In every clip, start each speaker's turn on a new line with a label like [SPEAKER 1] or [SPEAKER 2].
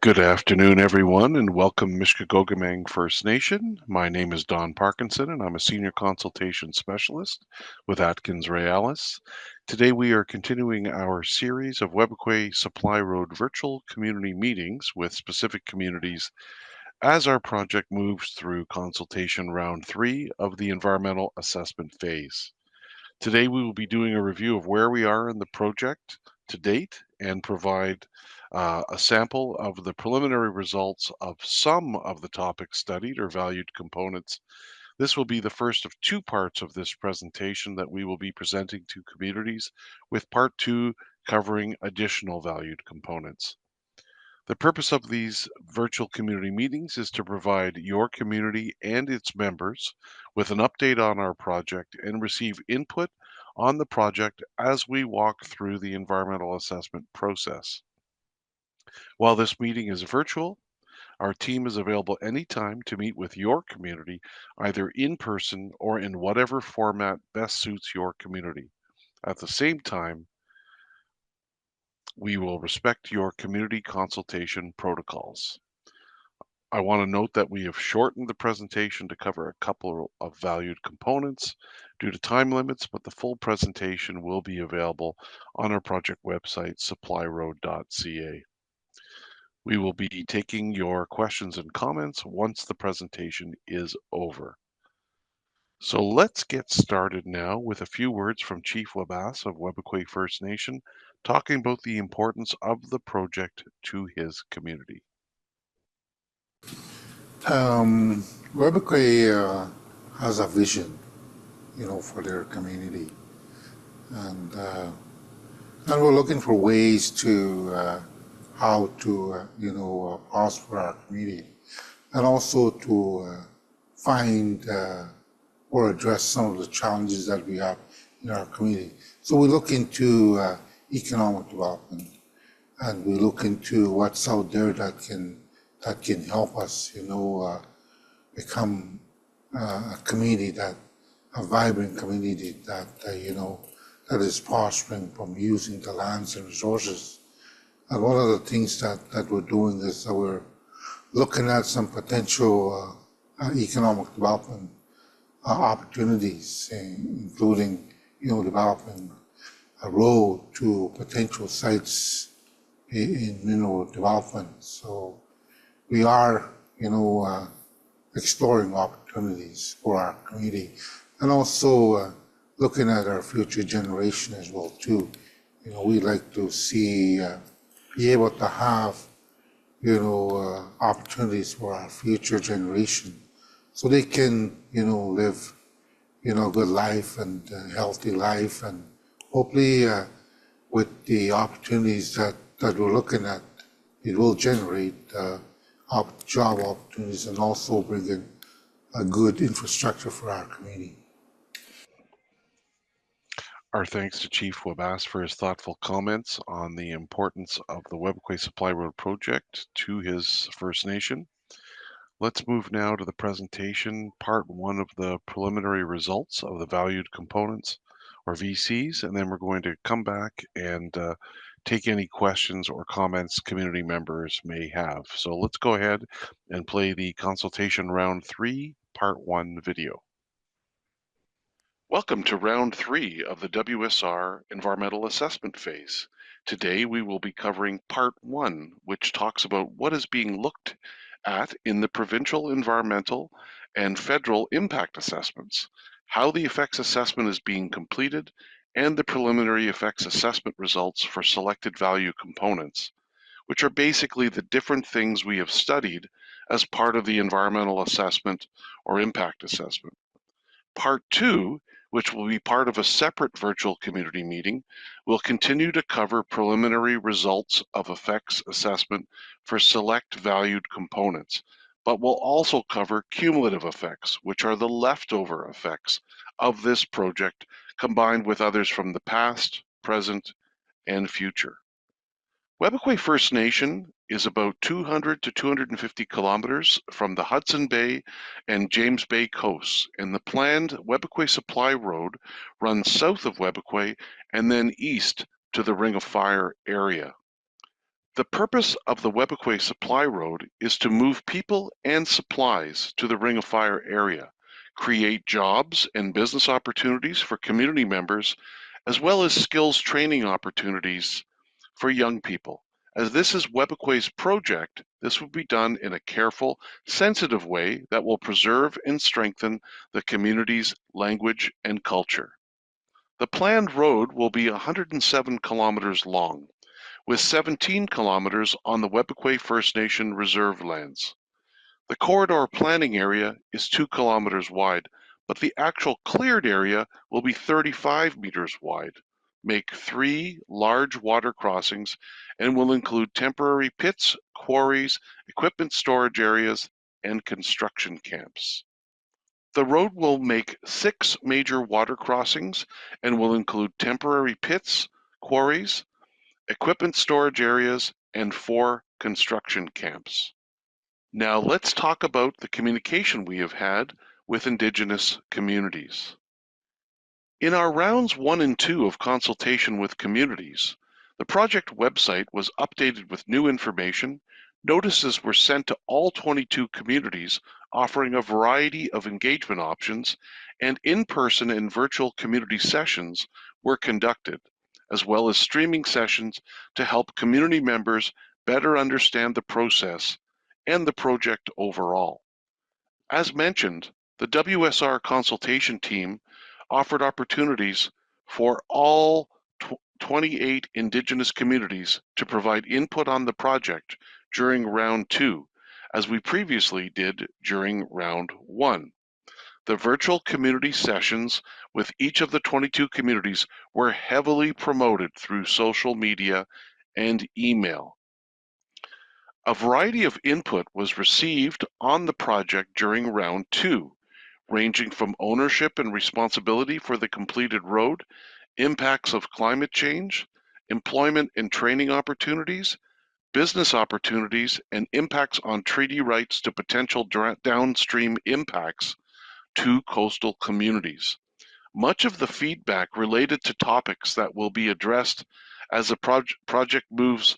[SPEAKER 1] Good afternoon, everyone, and welcome Mishkeegogamang First Nation. My name is Don Parkinson, and I'm a Senior Consultation Specialist with Atkins Realis. Today, we are continuing our series of Webequie Supply Road virtual community meetings with specific communities as our project moves through consultation round 3 of the environmental assessment phase. Today, we will be doing a review of where we are in the project to date and provide a sample of the preliminary results of some of the topics studied or valued components. This will be the first of two parts of this presentation that we will be presenting to communities, with part 2 covering additional valued components. The purpose of these virtual community meetings is to provide your community and its members with an update on our project and receive input on the project as we walk through the environmental assessment process. While this meeting is virtual, our team is available anytime to meet with your community, either in person or in whatever format best suits your community. At the same time, we will respect your community consultation protocols. I want to note that we have shortened the presentation to cover a couple of valued components due to time limits, but the full presentation will be available on our project website, supplyroad.ca. We will be taking your questions and comments once the presentation is over. So let's get started now with a few words from Chief Wabass of Webequie First Nation, talking about the importance of the project to his community.
[SPEAKER 2] Webequie has a vision, for their community, and and we're looking for ways to how to prosper our community, and also to find or address some of the challenges that we have in our community. So we look into economic development, and we look into what's out there that can help us, become a community a vibrant community that is prospering from using the lands and resources. And one of the things that we're doing is that we're looking at some potential economic development opportunities, including, developing a road to potential sites in mineral development. So we are, exploring opportunities for our community, and also looking at our future generation as well too. We'd like to see, be able to have, opportunities for our future generation, so they can, live, a good life and a healthy life, and hopefully with the opportunities that we're looking at, it will generate job opportunities and also bring in a good infrastructure for our community.
[SPEAKER 1] Our thanks to Chief Wabass for his thoughtful comments on the importance of the Webequie Supply Road project to his First Nation. Let's move now to the presentation, part 1 of the preliminary results of the valued components, or VCs, and then we're going to come back and take any questions or comments community members may have. So let's go ahead and play the consultation round 3, part 1 video. Welcome to round 3 of the WSR environmental assessment phase. Today we will be covering part 1, which talks about what is being looked at in the provincial environmental and federal impact assessments, how the effects assessment is being completed, and the preliminary effects assessment results for selected value components, which are basically the different things we have studied as part of the environmental assessment or impact assessment. Part 2, which will be part of a separate virtual community meeting, will continue to cover preliminary results of effects assessment for select valued components, but will also cover cumulative effects, which are the leftover effects of this project combined with others from the past, present, and future. Webequie First Nation is about 200 to 250 kilometers from the Hudson Bay and James Bay coasts, and the planned Webequie Supply Road runs south of Webequie and then east to the Ring of Fire area. The purpose of the Webequie Supply Road is to move people and supplies to the Ring of Fire area, create jobs and business opportunities for community members, as well as skills training opportunities for young people. As this is Webequie's project, this will be done in a careful, sensitive way that will preserve and strengthen the community's language and culture. The planned road will be 107 kilometers long, with 17 kilometers on the Webequie First Nation reserve lands. The corridor planning area is 2 kilometers wide, but the actual cleared area will be 35 meters wide, make 3 large water crossings, and will include temporary pits, quarries, equipment storage areas, and construction camps. The road will make 6 major water crossings and will include temporary pits, quarries, equipment storage areas, and 4 construction camps. Now let's talk about the communication we have had with Indigenous communities. In our rounds 1 and 2 of consultation with communities, the project website was updated with new information, notices were sent to all 22 communities offering a variety of engagement options, and in-person and virtual community sessions were conducted, as well as streaming sessions to help community members better understand the process and the project overall. As mentioned, the WSR consultation team offered opportunities for all 28 Indigenous communities to provide input on the project during round 2, as we previously did during round 1. The virtual community sessions with each of the 22 communities were heavily promoted through social media and email. A variety of input was received on the project during round 2, ranging from ownership and responsibility for the completed road, impacts of climate change, employment and training opportunities, business opportunities, and impacts on treaty rights to potential downstream impacts to coastal communities. Much of the feedback related to topics that will be addressed as the project moves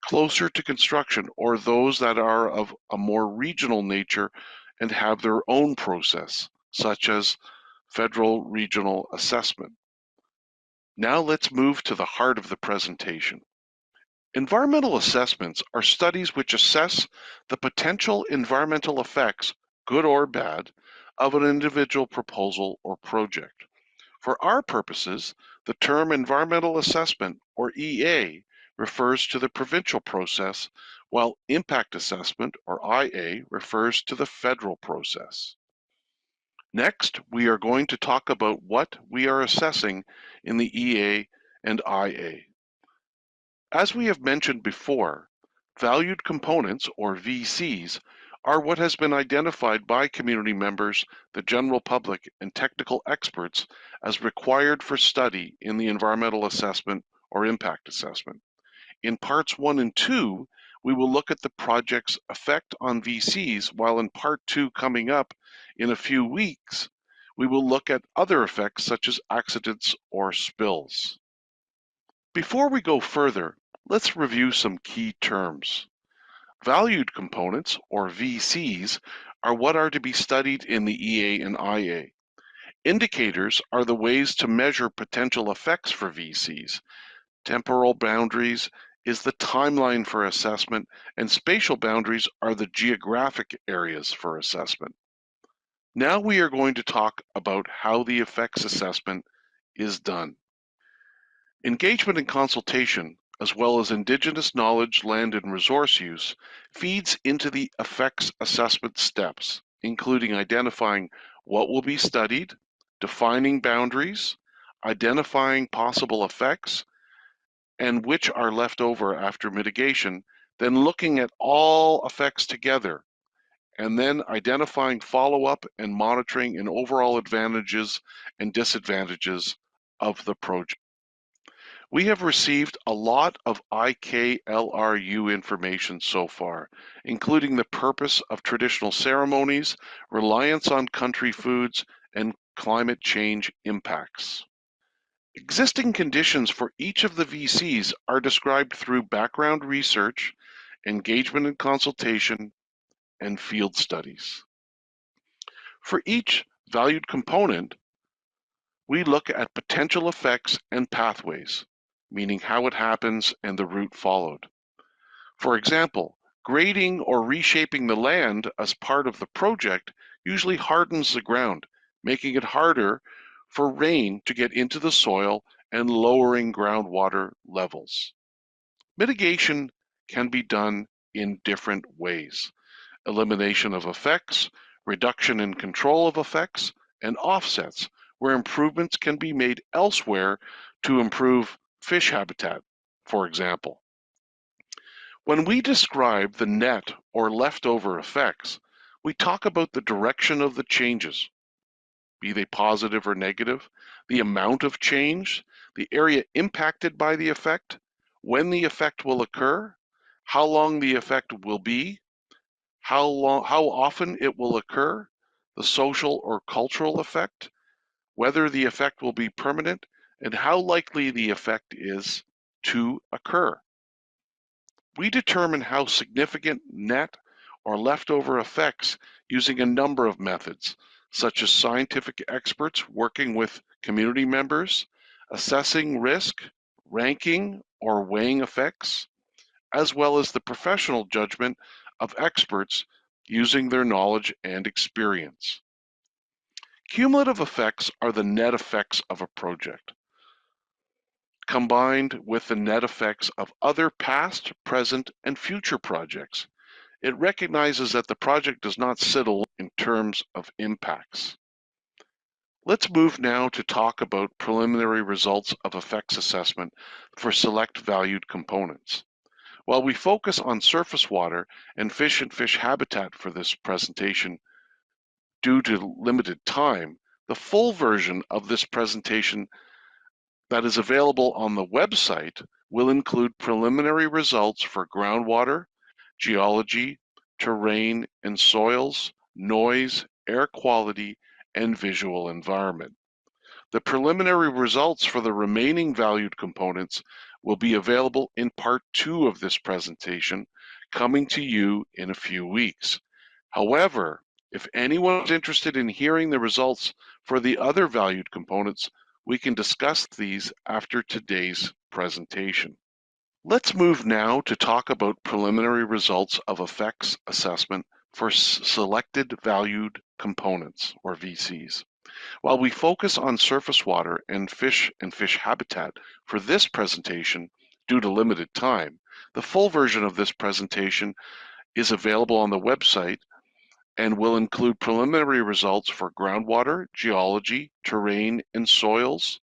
[SPEAKER 1] closer to construction, or those that are of a more regional nature and have their own process, such as federal regional assessment. Now let's move to the heart of the presentation. Environmental assessments are studies which assess the potential environmental effects, good or bad, of an individual proposal or project. For our purposes, the term environmental assessment, or EA, refers to the provincial process, while impact assessment, or IA, refers to the federal process. Next, we are going to talk about what we are assessing in the EA and IA. As we have mentioned before, valued components, or VCs, are what has been identified by community members, the general public, and technical experts as required for study in the environmental assessment or impact assessment. In parts 1 and 2, we will look at the project's effect on VCs, while in part 2 coming up in a few weeks, we will look at other effects such as accidents or spills. Before we go further, let's review some key terms. Valued components, or VCs, are what are to be studied in the EA and IA. Indicators are the ways to measure potential effects for VCs. Temporal boundaries is the timeline for assessment, and spatial boundaries are the geographic areas for assessment. Now we are going to talk about how the effects assessment is done. Engagement and consultation, as well as Indigenous knowledge, land, and resource use, feeds into the effects assessment steps, including identifying what will be studied, defining boundaries, identifying possible effects, and which are left over after mitigation, then looking at all effects together, and then identifying follow-up and monitoring and overall advantages and disadvantages of the project. We have received a lot of IKLRU information so far, including the purpose of traditional ceremonies, reliance on country foods, and climate change impacts. Existing conditions for each of the VCs are described through background research, engagement and consultation, and field studies. For each valued component, we look at potential effects and pathways, meaning how it happens and the route followed. For example, grading or reshaping the land as part of the project usually hardens the ground, making it harder for rain to get into the soil and lowering groundwater levels. Mitigation can be done in different ways: elimination of effects, reduction in control of effects, and offsets, where improvements can be made elsewhere to improve fish habitat, for example. When we describe the net or leftover effects, we talk about the direction of the changes, be they positive or negative, the amount of change, the area impacted by the effect, when the effect will occur, how long the effect will be, how often it will occur, the social or cultural effect, whether the effect will be permanent, and how likely the effect is to occur. We determine how significant net or leftover effects using a number of methods, such as scientific experts working with community members, assessing risk, ranking or weighing effects, as well as the professional judgment of experts using their knowledge and experience. Cumulative effects are the net effects of a project, combined with the net effects of other past, present, and future projects. It recognizes that the project does not sit alone in terms of impacts. Let's move now to talk about preliminary results of effects assessment for select valued components. While we focus on surface water and fish habitat for this presentation due to limited time, the full version of this presentation that is available on the website will include preliminary results for groundwater, geology, terrain and soils, noise, air quality, and visual environment. The preliminary results for the remaining valued components will be available in part 2 of this presentation, coming to you in a few weeks. However, if anyone is interested in hearing the results for the other valued components, we can discuss these after today's presentation. Let's move now to talk about preliminary results of effects assessment for selected valued components, or VCs. While we focus on surface water and fish habitat for this presentation due to limited time, the full version of this presentation is available on the website and will include preliminary results for groundwater, geology, terrain and soils,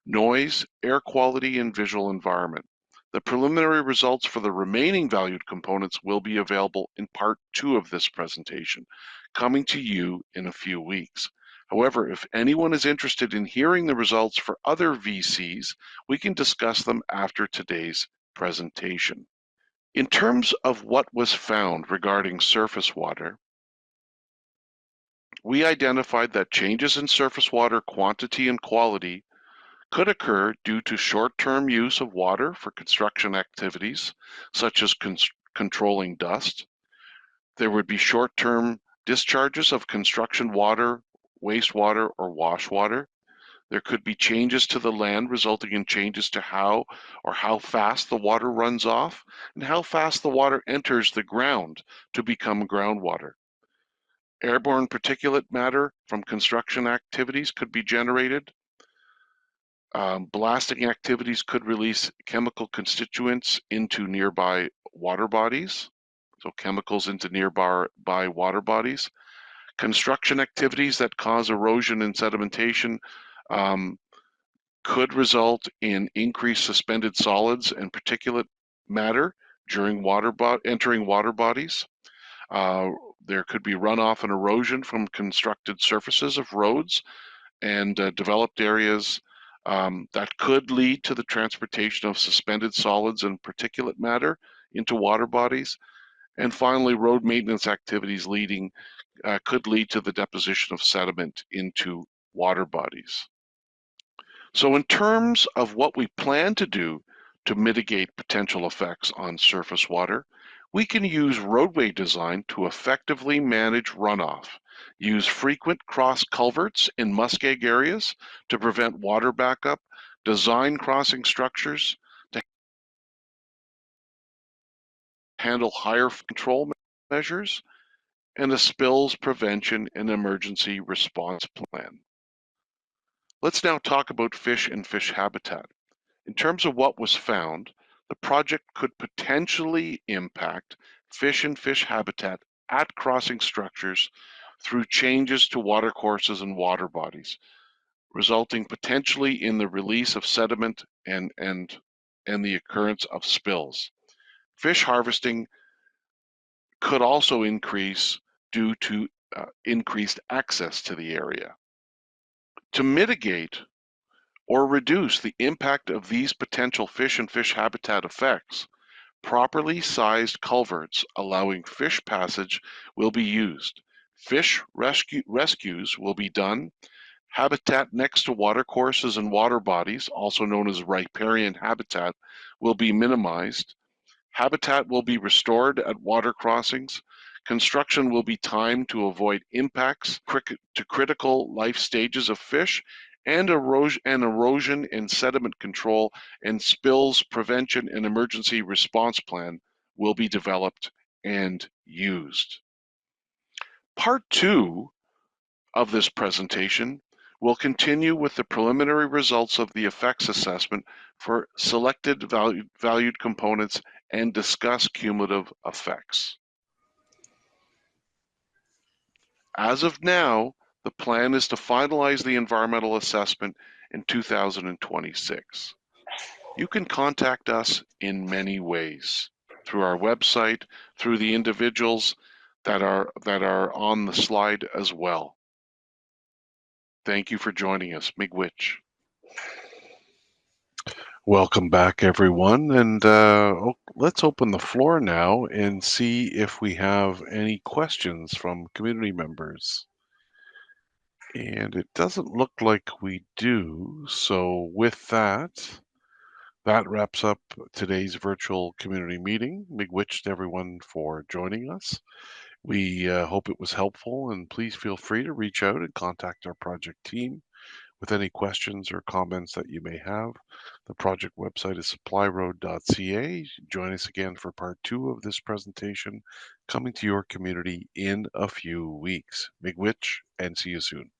[SPEAKER 1] noise, air quality, and visual environment. The preliminary results for the remaining valued components will be available in part 2 of this presentation, coming to you in a few weeks. However, if anyone is interested in hearing the results for other VCs, we can discuss them after today's presentation. In terms of what was found regarding surface water, we identified that changes in surface water quantity and quality could occur due to short-term use of water for construction activities, such as controlling dust. There would be short-term discharges of construction water, wastewater, or wash water. There could be changes to the land resulting in changes to how fast the water runs off and how fast the water enters the ground to become groundwater. Airborne particulate matter from construction activities could be generated. Blasting activities could release chemical constituents into nearby water bodies, so chemicals into nearby water bodies. Construction activities that cause erosion and sedimentation could result in increased suspended solids and particulate matter during entering water bodies. There could be runoff and erosion from constructed surfaces of roads and developed areas that could lead to the transportation of suspended solids and particulate matter into water bodies. And finally, road maintenance activities could lead to the deposition of sediment into water bodies. So in terms of what we plan to do to mitigate potential effects on surface water, we can use roadway design to effectively manage runoff, use frequent cross culverts in muskeg areas to prevent water backup, design crossing structures to handle higher control measures, and a spills prevention and emergency response plan. Let's now talk about fish and fish habitat. In terms of what was found, the project could potentially impact fish and fish habitat at crossing structures through changes to watercourses and water bodies, resulting potentially in the release of sediment and the occurrence of spills. Fish harvesting could also increase due to increased access to the area. To mitigate or reduce the impact of these potential fish and fish habitat effects, properly sized culverts allowing fish passage will be used. Fish rescues will be done. Habitat next to watercourses and water bodies, also known as riparian habitat, will be minimized. Habitat will be restored at water crossings. Construction will be timed to avoid impacts to critical life stages of fish, and erosion and sediment control and spills prevention and emergency response plan will be developed and used. Part 2 of this presentation will continue with the preliminary results of the effects assessment for selected valued components and discuss cumulative effects. As of now, the plan is to finalize the environmental assessment in 2026. You can contact us in many ways, through our website, through the individuals that are on the slide as well. Thank you for joining us. Miigwech. Welcome back, everyone, and let's open the floor now and see if we have any questions from community members. And it doesn't look like we do. So with that, that wraps up today's virtual community meeting. Miigwech to everyone for joining us. We hope it was helpful, and please feel free to reach out and contact our project team with any questions or comments that you may have. The project website is supplyroad.ca. Join us again for part 2 of this presentation, coming to your community in a few weeks. Miigwech, and see you soon.